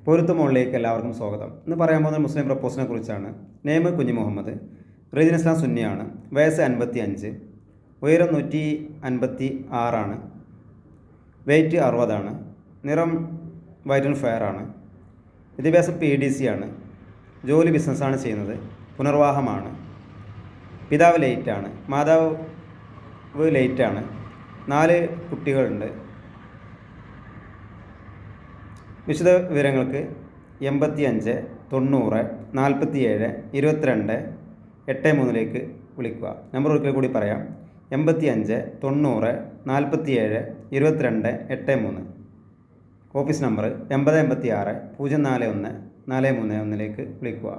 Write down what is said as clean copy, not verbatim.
പൊരുത്ത മുകളിലേക്ക് എല്ലാവർക്കും സ്വാഗതം. ഇന്ന് പറയാൻ പോകുന്ന മുസ്ലിം പ്രപ്പോസിനെ കുറിച്ചാണ്. നെയ്മ് കുഞ്ഞു മുഹമ്മദ്, റിലീജിയൻ ഇസ്ലാം സുന്നിയാണ്, വയസ്സ് 55, ഉയരം 156, വെയ്റ്റ് 60, നിറം വൈറ്റ് ആൻഡ് ഫെയർ ആണ്, വിദ്യാഭ്യാസം PDC ആണ്, ജോലി ബിസിനസ്സാണ് ചെയ്യുന്നത്, പുനർവാഹമാണ്, പിതാവ് ലേറ്റാണ്, മാതാവ് ലേറ്റാണ്, 4 കുട്ടികളുണ്ട്. വിശദ വിവരങ്ങൾക്ക് 85 90 47 22 83 വിളിക്കുക. നമ്പർ ഒരിക്കൽ കൂടി പറയാം: 85 90 47 22 83. ഓഫീസ് നമ്പർ 8086 041 431 വിളിക്കുക.